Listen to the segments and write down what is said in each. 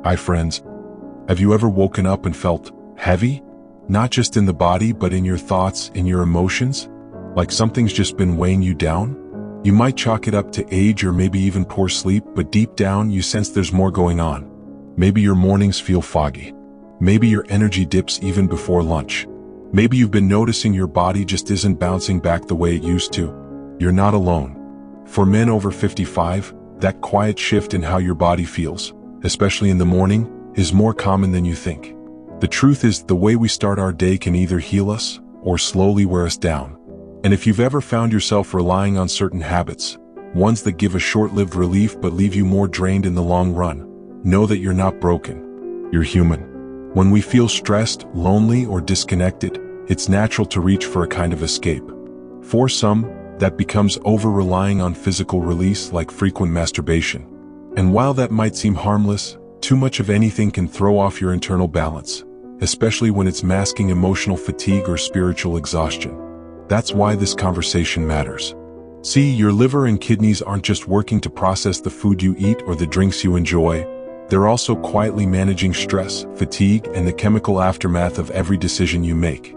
Hi friends, have you ever woken up and felt heavy? Not just in the body, but in your thoughts, in your emotions? Like something's just been weighing you down? You might chalk it up to age or maybe even poor sleep, but deep down you sense there's more going on. Maybe your mornings feel foggy. Maybe your energy dips even before lunch. Maybe you've been noticing your body just isn't bouncing back the way it used to. You're not alone. For men over 55, that quiet shift in how your body feels, especially in the morning, is more common than you think. The truth is, the way we start our day can either heal us or slowly wear us down. And if you've ever found yourself relying on certain habits, ones that give a short-lived relief but leave you more drained in the long run, know that you're not broken. You're human. When we feel stressed, lonely, or disconnected, it's natural to reach for a kind of escape. For some, that becomes over-relying on physical release, like frequent masturbation. And while that might seem harmless, too much of anything can throw off your internal balance, especially when it's masking emotional fatigue or spiritual exhaustion. That's why this conversation matters. See, your liver and kidneys aren't just working to process the food you eat or the drinks you enjoy. They're also quietly managing stress, fatigue, and the chemical aftermath of every decision you make.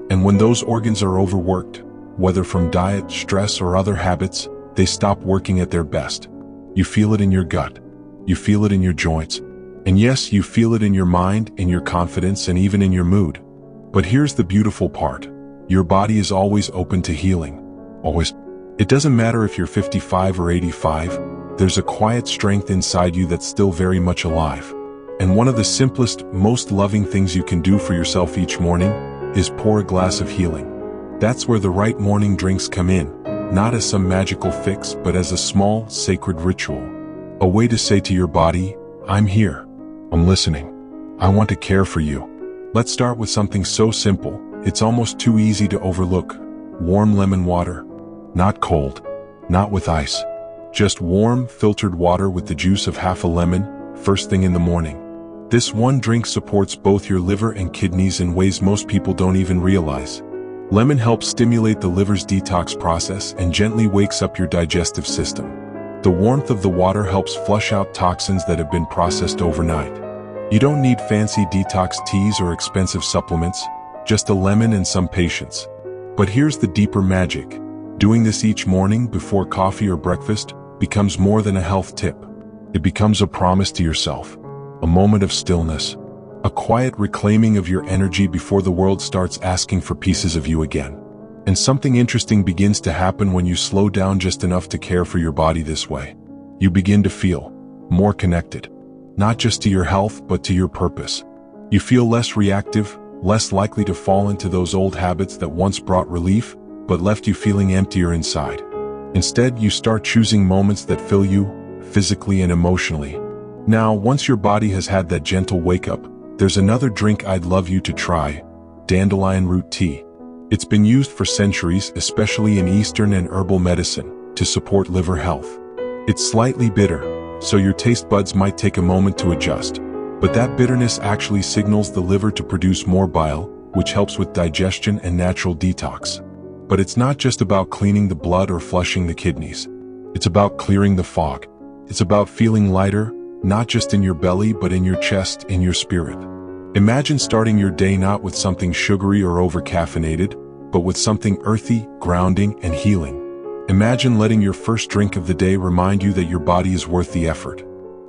And when those organs are overworked, whether from diet, stress, or other habits, they stop working at their best. You feel it in your gut. You feel it in your joints. And yes, you feel it in your mind, in your confidence, and even in your mood. But here's the beautiful part. Your body is always open to healing. Always. It doesn't matter if you're 55 or 85, there's a quiet strength inside you that's still very much alive. And one of the simplest, most loving things you can do for yourself each morning is pour a glass of healing. That's where the right morning drinks come in, not as some magical fix, but as a small, sacred ritual. A way to say to your body, I'm here. I'm listening. I want to care for you. Let's start with something so simple, it's almost too easy to overlook. Warm lemon water. Not cold. Not with ice. Just warm, filtered water with the juice of half a lemon, first thing in the morning. This one drink supports both your liver and kidneys in ways most people don't even realize. Lemon helps stimulate the liver's detox process and gently wakes up your digestive system. The warmth of the water helps flush out toxins that have been processed overnight. You don't need fancy detox teas or expensive supplements, just a lemon and some patience. But here's the deeper magic. Doing this each morning before coffee or breakfast becomes more than a health tip. It becomes a promise to yourself, a moment of stillness, a quiet reclaiming of your energy before the world starts asking for pieces of you again. And something interesting begins to happen when you slow down just enough to care for your body this way. You begin to feel more connected, not just to your health, but to your purpose. You feel less reactive, less likely to fall into those old habits that once brought relief, but left you feeling emptier inside. Instead, you start choosing moments that fill you, physically and emotionally. Now, once your body has had that gentle wake-up, there's another drink I'd love you to try, dandelion root tea. It's been used for centuries, especially in Eastern and herbal medicine, to support liver health. It's slightly bitter, so your taste buds might take a moment to adjust. But that bitterness actually signals the liver to produce more bile, which helps with digestion and natural detox. But it's not just about cleaning the blood or flushing the kidneys. It's about clearing the fog. It's about feeling lighter, not just in your belly, but in your chest, in your spirit. Imagine starting your day not with something sugary or over-caffeinated, but with something earthy, grounding, and healing. Imagine letting your first drink of the day remind you that your body is worth the effort,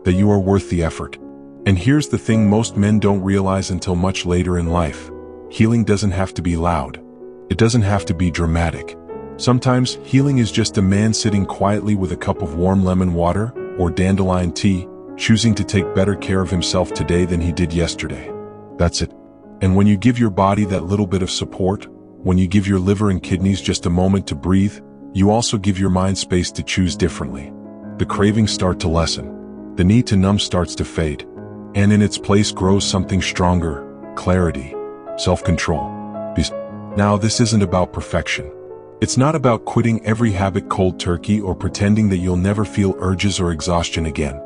that you are worth the effort. And here's the thing most men don't realize until much later in life. Healing doesn't have to be loud. It doesn't have to be dramatic. Sometimes, healing is just a man sitting quietly with a cup of warm lemon water or dandelion tea, choosing to take better care of himself today than he did yesterday. That's it. And when you give your body that little bit of support, when you give your liver and kidneys just a moment to breathe, you also give your mind space to choose differently. The cravings start to lessen. The need to numb starts to fade. And in its place grows something stronger, clarity, self-control. Now, this isn't about perfection. It's not about quitting every habit cold turkey or pretending that you'll never feel urges or exhaustion again.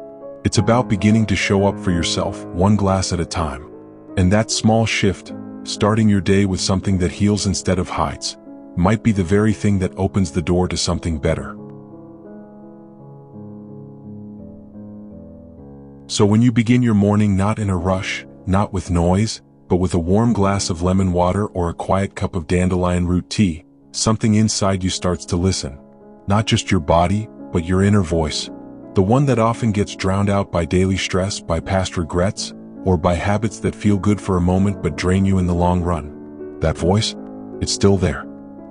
It's about beginning to show up for yourself, one glass at a time. And that small shift, starting your day with something that heals instead of hides, might be the very thing that opens the door to something better. So when you begin your morning not in a rush, not with noise, but with a warm glass of lemon water or a quiet cup of dandelion root tea, something inside you starts to listen. Not just your body, but your inner voice. The one that often gets drowned out by daily stress, by past regrets, or by habits that feel good for a moment but drain you in the long run. That voice? It's still there.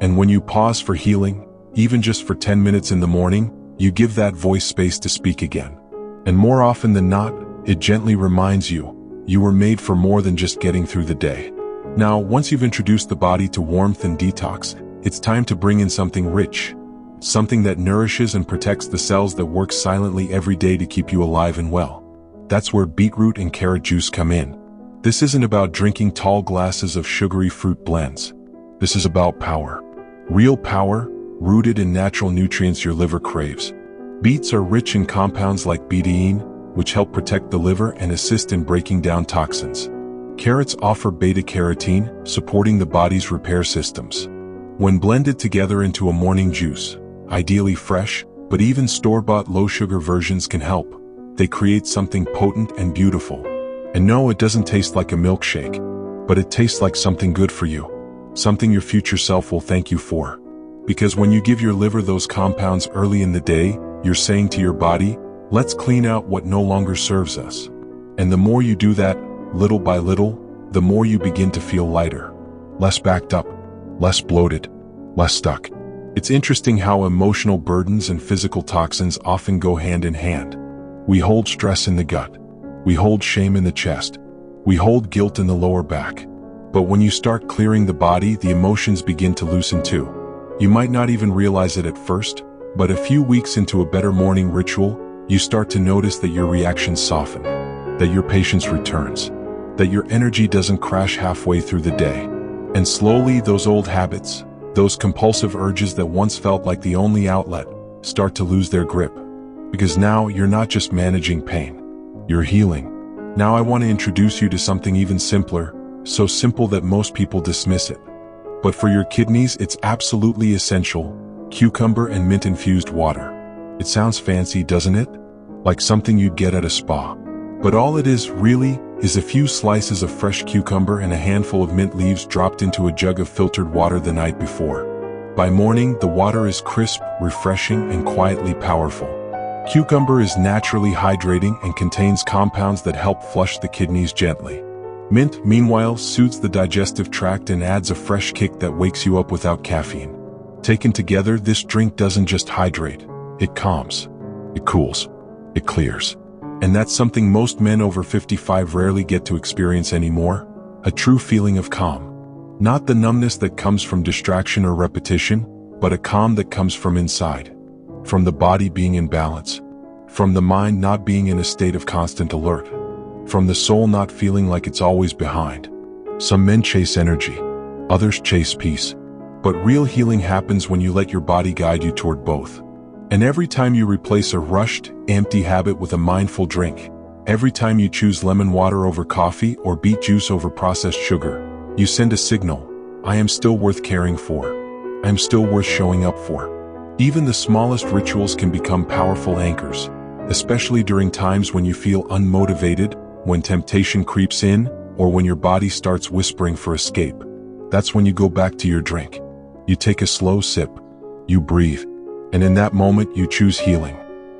And when you pause for healing, even just for 10 minutes in the morning, you give that voice space to speak again. And more often than not, it gently reminds you, you were made for more than just getting through the day. Now, once you've introduced the body to warmth and detox, it's time to bring in something rich. Something that nourishes and protects the cells that work silently every day to keep you alive and well. That's where beetroot and carrot juice come in. This isn't about drinking tall glasses of sugary fruit blends. This is about power. Real power, rooted in natural nutrients your liver craves. Beets are rich in compounds like betaine, which help protect the liver and assist in breaking down toxins. Carrots offer beta-carotene, supporting the body's repair systems. When blended together into a morning juice, ideally fresh, but even store-bought low-sugar versions can help. They create something potent and beautiful. And no, it doesn't taste like a milkshake, but it tastes like something good for you. Something your future self will thank you for. Because when you give your liver those compounds early in the day, you're saying to your body, let's clean out what no longer serves us. And the more you do that, little by little, the more you begin to feel lighter. Less backed up, less bloated, less stuck. It's interesting how emotional burdens and physical toxins often go hand in hand. We hold stress in the gut. We hold shame in the chest. We hold guilt in the lower back. But when you start clearing the body, the emotions begin to loosen too. You might not even realize it at first, but a few weeks into a better morning ritual, you start to notice that your reactions soften, that your patience returns, that your energy doesn't crash halfway through the day. And slowly those old habits, those compulsive urges that once felt like the only outlet, start to lose their grip. Because now you're not just managing pain, you're healing. Now I want to introduce you to something even simpler, so simple that most people dismiss it. But for your kidneys, it's absolutely essential: cucumber and mint-infused water. It sounds fancy, doesn't it? Like something you'd get at a spa. But all it is, really, is a few slices of fresh cucumber and a handful of mint leaves dropped into a jug of filtered water the night before. By morning, the water is crisp, refreshing, and quietly powerful. Cucumber is naturally hydrating and contains compounds that help flush the kidneys gently. Mint, meanwhile, soothes the digestive tract and adds a fresh kick that wakes you up without caffeine. Taken together, this drink doesn't just hydrate. It calms. It cools. It clears. And that's something most men over 55 rarely get to experience anymore. A true feeling of calm. Not the numbness that comes from distraction or repetition, but a calm that comes from inside. From the body being in balance. From the mind not being in a state of constant alert. From the soul not feeling like it's always behind. Some men chase energy. Others chase peace. But real healing happens when you let your body guide you toward both. And every time you replace a rushed, empty habit with a mindful drink, every time you choose lemon water over coffee or beet juice over processed sugar, you send a signal: I am still worth caring for. I am still worth showing up for. Even the smallest rituals can become powerful anchors, especially during times when you feel unmotivated, when temptation creeps in, or when your body starts whispering for escape. That's when you go back to your drink. You take a slow sip. You breathe. And in that moment, you choose healing.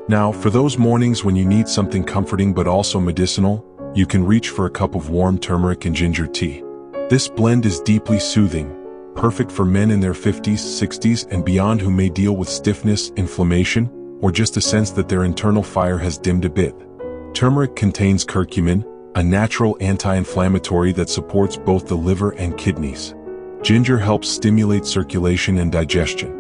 Now, for those mornings when you need something comforting but also medicinal, you can reach for a cup of warm turmeric and ginger tea. This blend is deeply soothing, perfect for men in their 50s, 60s, and beyond who may deal with stiffness, inflammation, or just a sense that their internal fire has dimmed a bit. Turmeric contains curcumin, a natural anti-inflammatory that supports both the liver and kidneys. Ginger helps stimulate circulation and digestion.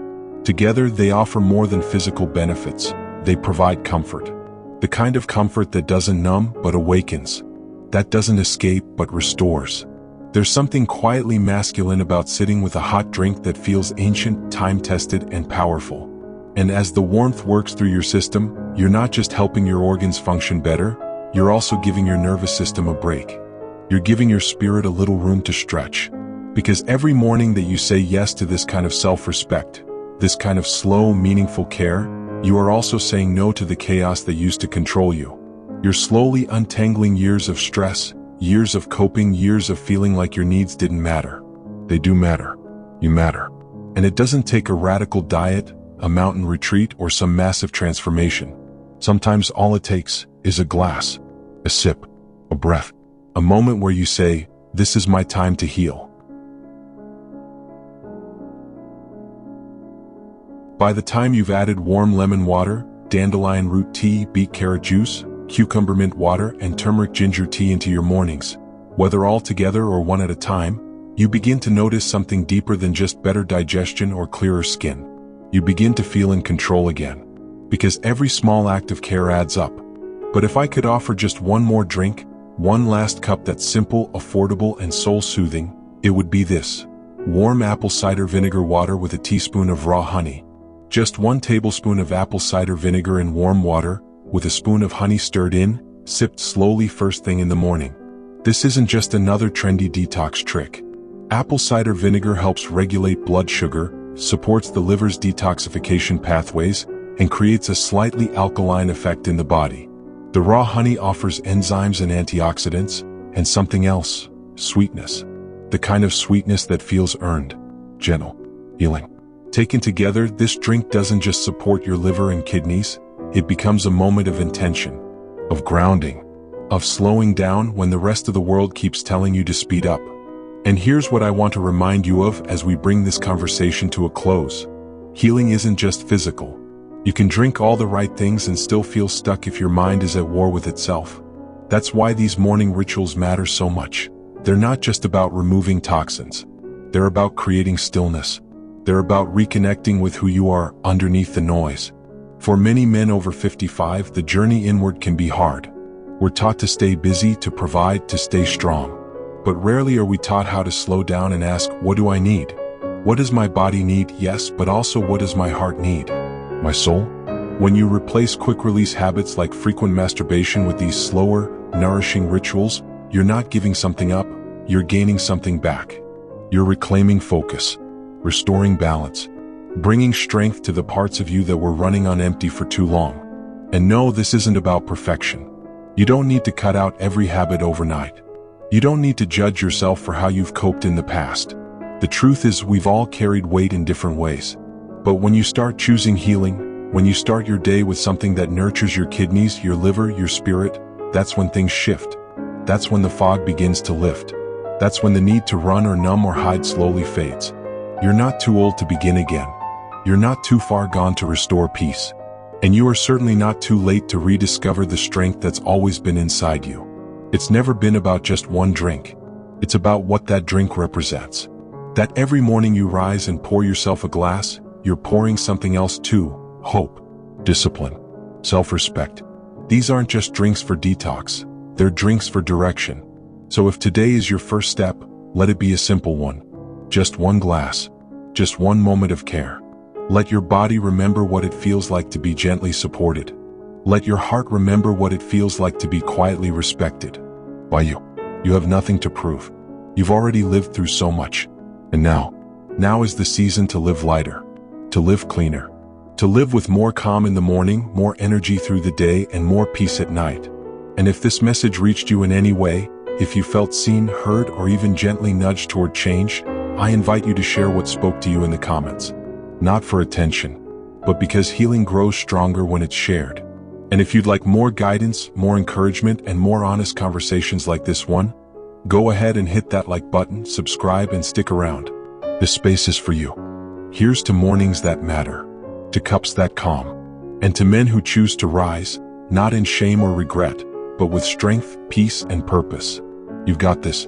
Together, they offer more than physical benefits. They provide comfort. The kind of comfort that doesn't numb but awakens. That doesn't escape but restores. There's something quietly masculine about sitting with a hot drink that feels ancient, time-tested, and powerful. And as the warmth works through your system, you're not just helping your organs function better, you're also giving your nervous system a break. You're giving your spirit a little room to stretch. Because every morning that you say yes to this kind of self-respect, this kind of slow, meaningful care, you are also saying no to the chaos that used to control you. You're slowly untangling years of stress, years of coping, years of feeling like your needs didn't matter. They do matter. You matter. And it doesn't take a radical diet, a mountain retreat, or some massive transformation. Sometimes all it takes is a glass, a sip, a breath, a moment where you say, "This is my time to heal." By the time you've added warm lemon water, dandelion root tea, beet carrot juice, cucumber mint water, and turmeric ginger tea into your mornings, whether all together or one at a time, you begin to notice something deeper than just better digestion or clearer skin. You begin to feel in control again. Because every small act of care adds up. But if I could offer just one more drink, one last cup that's simple, affordable, and soul-soothing, it would be this. Warm apple cider vinegar water with a teaspoon of raw honey. Just 1 tablespoon of apple cider vinegar in warm water, with a spoon of honey stirred in, sipped slowly first thing in the morning. This isn't just another trendy detox trick. Apple cider vinegar helps regulate blood sugar, supports the liver's detoxification pathways, and creates a slightly alkaline effect in the body. The raw honey offers enzymes and antioxidants, and something else, sweetness. The kind of sweetness that feels earned, gentle, healing. Taken together, this drink doesn't just support your liver and kidneys, it becomes a moment of intention, of grounding, of slowing down when the rest of the world keeps telling you to speed up. And here's what I want to remind you of as we bring this conversation to a close. Healing isn't just physical. You can drink all the right things and still feel stuck if your mind is at war with itself. That's why these morning rituals matter so much. They're not just about removing toxins. They're about creating stillness. They're about reconnecting with who you are underneath the noise. For many men over 55, the journey inward can be hard. We're taught to stay busy, to provide, to stay strong. But rarely are we taught how to slow down and ask, what do I need? What does my body need? Yes, but also what does my heart need? My soul? When you replace quick-release habits like frequent masturbation with these slower, nourishing rituals, you're not giving something up, you're gaining something back. You're reclaiming focus, restoring balance, bringing strength to the parts of you that were running on empty for too long. And no, this isn't about perfection. You don't need to cut out every habit overnight. You don't need to judge yourself for how you've coped in the past. The truth is, we've all carried weight in different ways. But when you start choosing healing, when you start your day with something that nurtures your kidneys, your liver, your spirit, that's when things shift. That's when the fog begins to lift. That's when the need to run or numb or hide slowly fades. You're not too old to begin again. You're not too far gone to restore peace. And you are certainly not too late to rediscover the strength that's always been inside you. It's never been about just one drink. It's about what that drink represents. That every morning you rise and pour yourself a glass, you're pouring something else too: hope, discipline, self-respect. These aren't just drinks for detox, they're drinks for direction. So if today is your first step, let it be a simple one. Just one glass, just one moment of care. Let your body remember what it feels like to be gently supported. Let your heart remember what it feels like to be quietly respected by you. You have nothing to prove. You've already lived through so much. And now is the season to live lighter, to live cleaner, to live with more calm in the morning, more energy through the day, and more peace at night. And if this message reached you in any way, if you felt seen, heard, or even gently nudged toward change, I invite you to share what spoke to you in the comments. Not for attention, but because healing grows stronger when it's shared. And if you'd like more guidance, more encouragement, and more honest conversations like this one, go ahead and hit that like button, subscribe, and stick around. This space is for you. Here's to mornings that matter, to cups that calm, and to men who choose to rise, not in shame or regret, but with strength, peace, and purpose. You've got this.